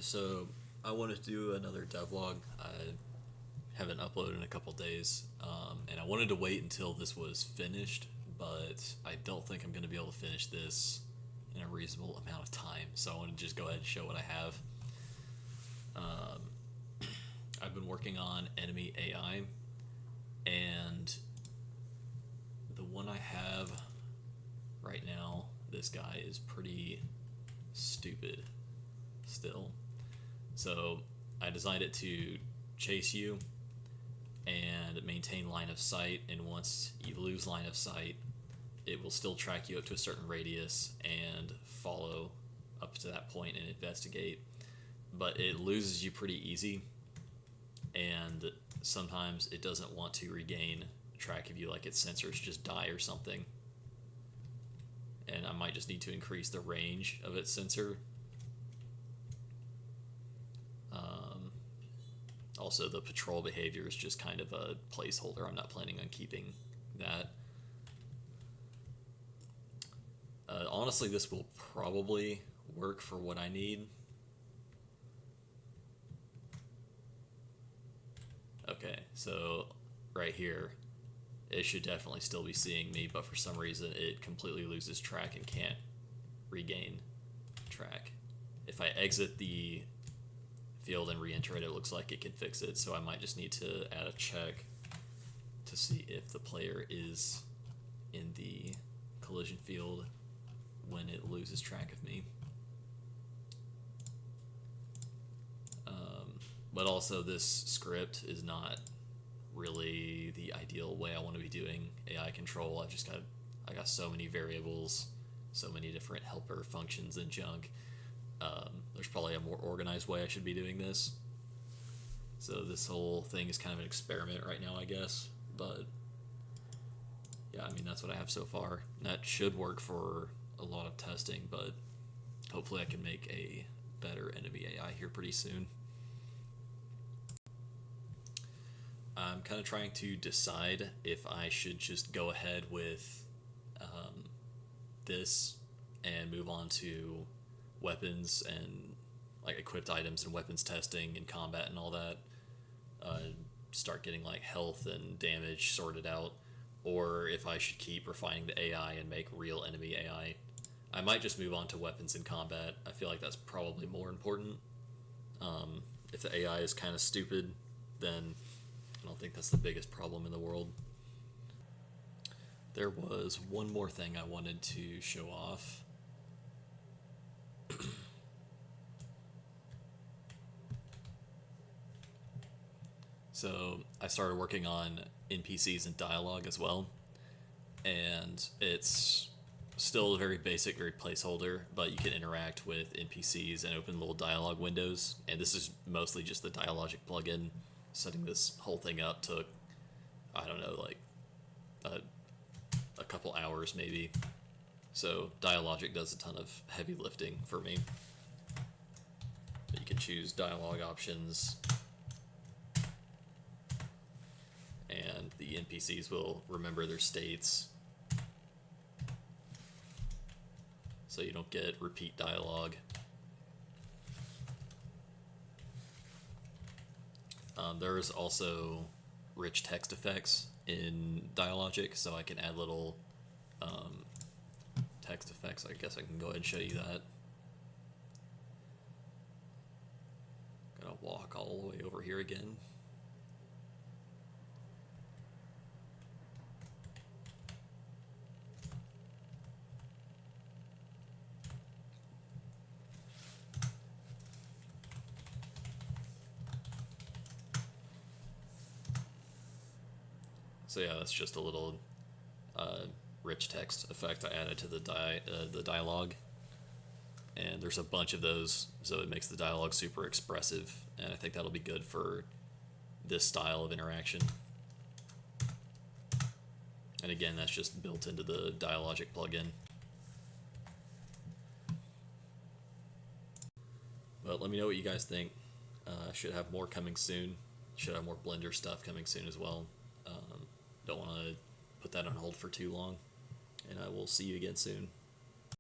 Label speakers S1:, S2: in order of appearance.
S1: So I wanted to do another devlog. I haven't uploaded in a couple days, and I wanted to wait until this was finished, but I don't think I'm going to be able to finish this in a reasonable amount of time. So I want to just go ahead and show what I have. I've been working on enemy AI, and the one I have right now, this guy is pretty stupid still. So I designed it to chase you and maintain line of sight, and once you lose line of sight, it will still track you up to a certain radius and follow up to that point and investigate. But it loses you pretty easy, and sometimes it doesn't want to regain track of you, like its sensors just die or something. And I might just need to increase the range of its sensor. Also, the patrol behavior is just kind of a placeholder. I'm not planning on keeping that. Honestly, this will probably work for what I need. Okay, so right here, it should definitely still be seeing me, but for some reason it completely loses track and can't regain track. If I exit the field and re-enter it, it looks like it can fix it, so I might just need to add a check to see if the player is in the collision field when it loses track of me. But also, this script is not really the ideal way I want to be doing AI control. I got so many variables, so many different helper functions and junk. There's probably a more organized way I should be doing this. So this whole thing is kind of an experiment right now, I guess. But yeah, I mean, that's what I have so far. And that should work for a lot of testing, but hopefully I can make a better enemy AI here pretty soon. I'm kind of trying to decide if I should just go ahead with this and move on to weapons and like equipped items and weapons testing and combat and all that. Start getting like health and damage sorted out, or if I should keep refining the AI and make real enemy AI. I might just move on to weapons and combat. I feel like that's probably more important. If the AI is kind of stupid, then I don't think that's the biggest problem in the world. There was one more thing I wanted to show off. So I started working on NPCs and dialogue as well, and it's still a very basic, very placeholder, but you can interact with NPCs and open little dialogue windows, and this is mostly just the Dialogic plugin. Setting this whole thing up took, I don't know, like a couple hours maybe. So Dialogic does a ton of heavy lifting for me. But you can choose dialogue options, and the NPCs will remember their states, so you don't get repeat dialogue. There's also rich text effects in Dialogic, so I can add little text effects. I guess I can go ahead and show you that. Gonna walk all the way over here again. So yeah, that's just a little rich text effect I added to the dialogue, and there's a bunch of those, so it makes the dialogue super expressive, and I think that'll be good for this style of interaction. And again, that's just built into the Dialogic plugin. But let me know what you guys think. Should have more coming soon. Should have more Blender stuff coming soon as well. Don't want to put that on hold for too long, and I will see you again soon.